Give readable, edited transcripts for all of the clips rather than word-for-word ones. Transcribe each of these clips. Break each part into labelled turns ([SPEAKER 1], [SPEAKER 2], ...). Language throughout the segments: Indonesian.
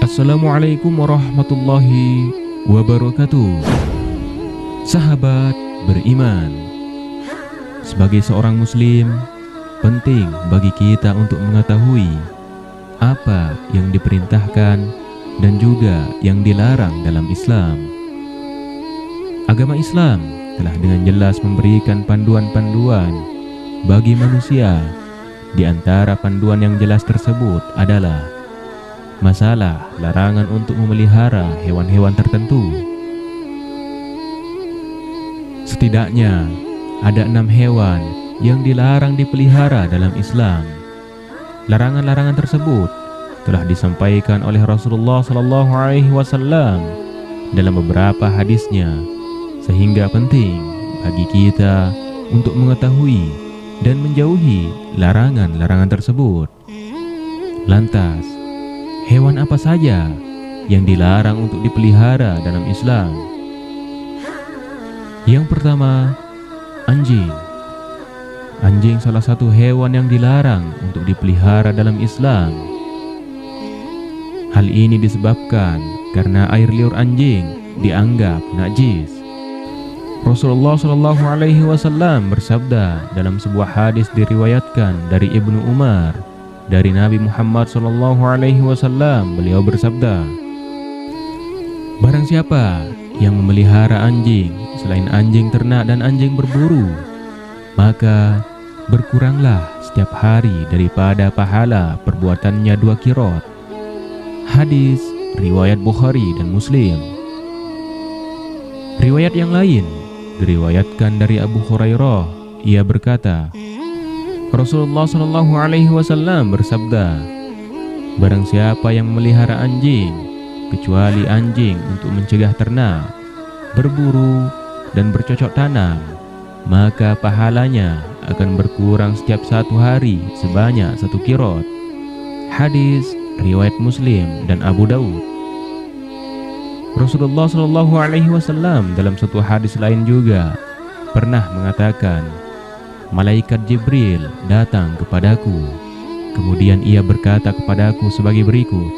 [SPEAKER 1] Assalamualaikum warahmatullahi wabarakatuh. Sahabat beriman, sebagai seorang muslim, penting bagi kita untuk mengetahui apa yang diperintahkan dan juga yang dilarang dalam Islam. Agama Islam telah dengan jelas memberikan panduan-panduan bagi manusia. Di antara panduan yang jelas tersebut adalah masalah larangan untuk memelihara hewan-hewan tertentu. Setidaknya ada 6 hewan yang dilarang dipelihara dalam Islam. Larangan-larangan tersebut telah disampaikan oleh Rasulullah SAW dalam beberapa hadisnya, sehingga penting bagi kita untuk mengetahui dan menjauhi larangan-larangan tersebut. Lantas, hewan apa saja yang dilarang untuk dipelihara dalam Islam? Yang pertama, anjing. Anjing salah satu hewan yang dilarang untuk dipelihara dalam Islam. Hal ini disebabkan karena air liur anjing dianggap najis. Rasulullah SAW bersabda dalam sebuah hadis diriwayatkan dari Ibnu Umar dari Nabi Muhammad SAW. Beliau bersabda, barang siapa yang memelihara anjing selain anjing ternak dan anjing berburu, maka berkuranglah setiap hari daripada pahala perbuatannya 2 qirot. Hadis riwayat Bukhari dan Muslim. Riwayat yang lain diriwayatkan dari Abu Hurairah. Ia berkata, Rasulullah SAW bersabda, barang siapa yang memelihara anjing kecuali anjing untuk mencegah ternak, berburu, dan bercocok tanam, maka pahalanya akan berkurang setiap 1 hari sebanyak 1 qirot. Hadis riwayat Muslim dan Abu Daud. Rasulullah SAW dalam satu hadis lain juga pernah mengatakan, malaikat Jibril datang kepadaku, kemudian ia berkata kepadaku sebagai berikut,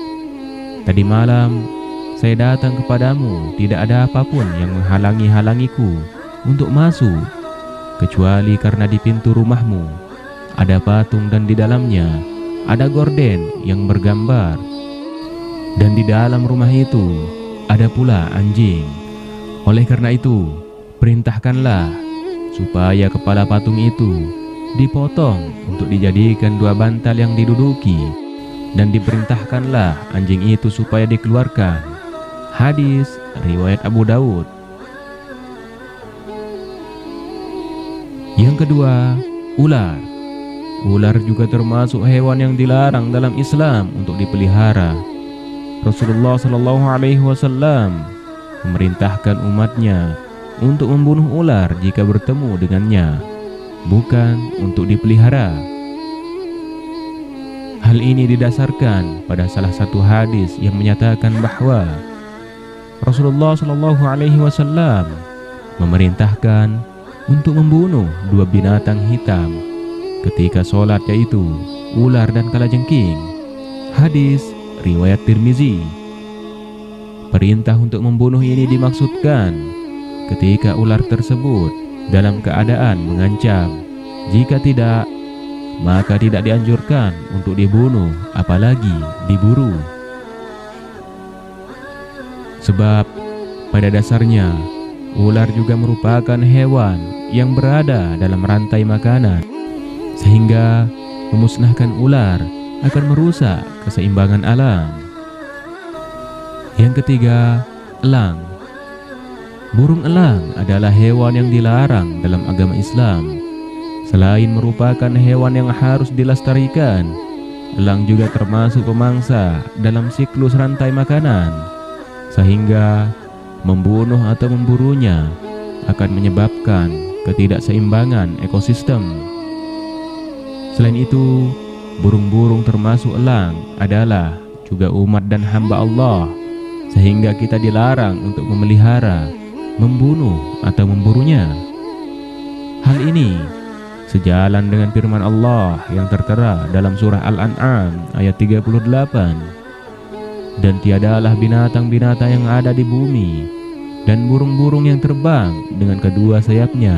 [SPEAKER 1] tadi malam saya datang kepadamu, tidak ada apapun yang menghalangi-halangiku untuk masuk, kecuali karena di pintu rumahmu ada patung dan di dalamnya ada gorden yang bergambar, dan di dalam rumah itu ada pula anjing. Oleh karena itu, perintahkanlah supaya kepala patung itu dipotong untuk dijadikan 2 bantal yang diduduki, dan diperintahkanlah anjing itu supaya dikeluarkan. Hadis riwayat Abu Daud. Yang kedua, ular. Ular juga termasuk hewan yang dilarang dalam Islam untuk dipelihara. Rasulullah SAW memerintahkan umatnya untuk membunuh ular jika bertemu dengannya, bukan untuk dipelihara. Hal ini didasarkan pada salah satu hadis yang menyatakan bahwa Rasulullah SAW memerintahkan untuk membunuh 2 binatang hitam ketika sholat, yaitu ular dan kalajengking. Hadis riwayat Tirmizi. Perintah untuk membunuh ini dimaksudkan ketika ular tersebut dalam keadaan mengancam. Jika tidak, maka tidak dianjurkan untuk dibunuh, apalagi diburu. Sebab pada dasarnya ular juga merupakan hewan yang berada dalam rantai makanan, sehingga memusnahkan ular akan merusak keseimbangan alam. Yang ketiga, elang. Burung elang adalah hewan yang dilarang dalam agama Islam. Selain merupakan hewan yang harus dilestarikan, elang juga termasuk pemangsa dalam siklus rantai makanan, sehingga membunuh atau memburunya akan menyebabkan ketidakseimbangan ekosistem. Selain itu, burung-burung termasuk elang adalah juga umat dan hamba Allah, sehingga kita dilarang untuk memelihara, membunuh, atau memburunya. Hal ini sejalan dengan firman Allah yang tertera dalam surah Al-An'am ayat 38. dan tiadalah binatang-binatang yang ada di bumi dan burung-burung yang terbang dengan kedua sayapnya,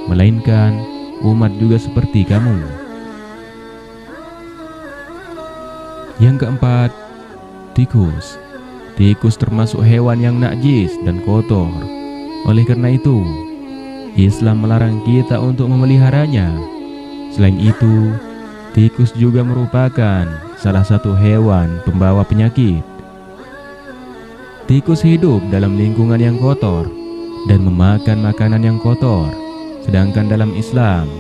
[SPEAKER 1] melainkan umat juga seperti kamu. Yang keempat, tikus. Tikus termasuk hewan yang najis dan kotor. Oleh karena itu, Islam melarang kita untuk memeliharanya. Selain itu, tikus juga merupakan salah satu hewan pembawa penyakit. Tikus hidup dalam lingkungan yang kotor dan memakan makanan yang kotor. Sedangkan dalam Islam,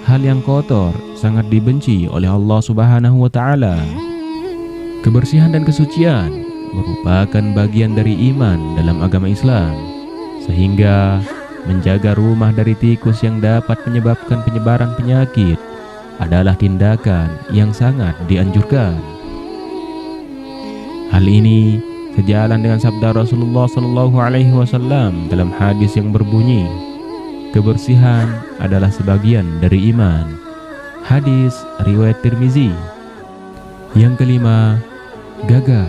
[SPEAKER 1] hal yang kotor sangat dibenci oleh Allah Subhanahu wa Ta'ala. Kebersihan dan kesucian merupakan bagian dari iman dalam agama Islam, sehingga menjaga rumah dari tikus yang dapat menyebabkan penyebaran penyakit adalah tindakan yang sangat dianjurkan. Hal ini sejalan dengan sabda Rasulullah SAW dalam hadis yang berbunyi, kebersihan adalah sebagian dari iman. Hadis riwayat Tirmizi. Yang kelima, gagak.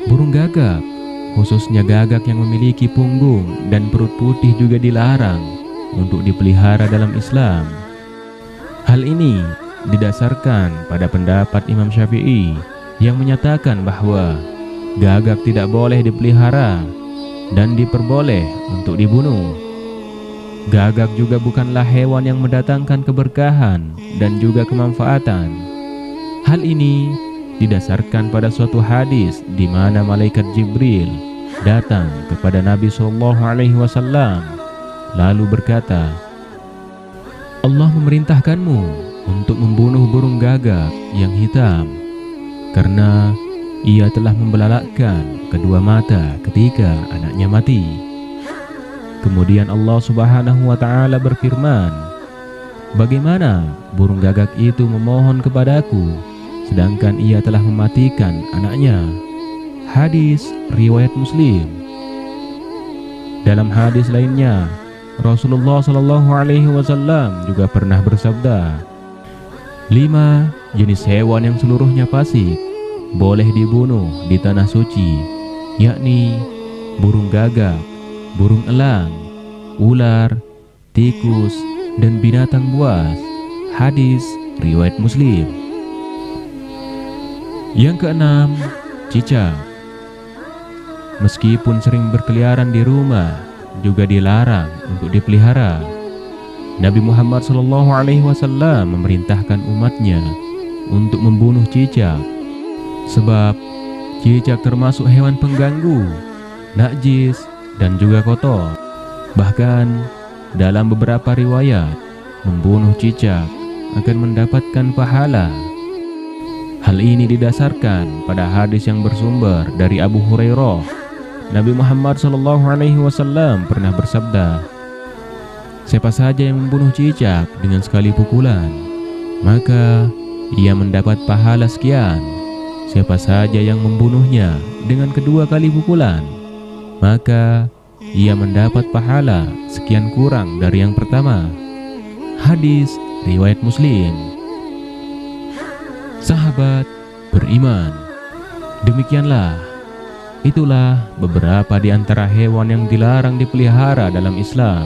[SPEAKER 1] Burung gagak, khususnya gagak yang memiliki punggung dan perut putih, juga dilarang untuk dipelihara dalam Islam. Hal ini didasarkan pada pendapat Imam Syafi'i yang menyatakan bahwa gagak tidak boleh dipelihara dan diperboleh untuk dibunuh. Gagak juga bukanlah hewan yang mendatangkan keberkahan dan juga kemanfaatan. Hal ini didasarkan pada suatu hadis di mana malaikat Jibril datang kepada Nabi SAW lalu berkata, Allah memerintahkanmu untuk membunuh burung gagak yang hitam karena ia telah membelalakkan kedua mata ketika anaknya mati. Kemudian Allah Subhanahu wa Ta'ala berfirman, bagaimana burung gagak itu memohon kepadaku sedangkan ia telah mematikan anaknya. Hadis riwayat Muslim. Dalam hadis lainnya, Rasulullah SAW juga pernah bersabda, 5 jenis hewan yang seluruhnya fasik boleh dibunuh di tanah suci, yakni burung gagak, burung elang, ular, tikus, dan binatang buas. Hadis riwayat Muslim. Yang keenam, cicak. Meskipun sering berkeliaran di rumah, juga dilarang untuk dipelihara. Nabi Muhammad SAW memerintahkan umatnya untuk membunuh cicak, sebab cicak termasuk hewan pengganggu, najis, dan juga kotor. Bahkan dalam beberapa riwayat, membunuh cicak akan mendapatkan pahala. Hal ini didasarkan pada hadis yang bersumber dari Abu Hurairah. Nabi Muhammad SAW pernah bersabda, siapa saja yang membunuh cicak dengan sekali pukulan, maka ia mendapat pahala sekian. Siapa saja yang membunuhnya dengan kedua kali pukulan, maka ia mendapat pahala sekian kurang dari yang pertama. Hadis riwayat Muslim. Sahabat beriman, itulah beberapa di antara hewan yang dilarang dipelihara dalam Islam.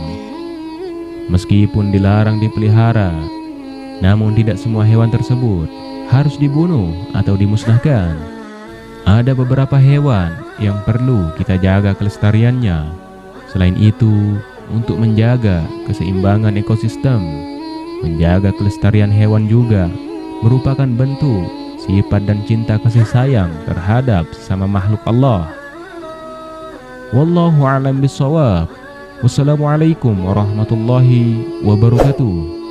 [SPEAKER 1] Meskipun dilarang dipelihara, namun tidak semua hewan tersebut harus dibunuh atau dimusnahkan. Ada beberapa hewan yang perlu kita jaga kelestariannya. Selain itu, untuk menjaga keseimbangan ekosistem, menjaga kelestarian hewan juga merupakan bentuk sifat dan cinta kasih sayang terhadap sesama makhluk Allah. Wallahu a'lam bishawab. Wassalamualaikum warahmatullahi wabarakatuh.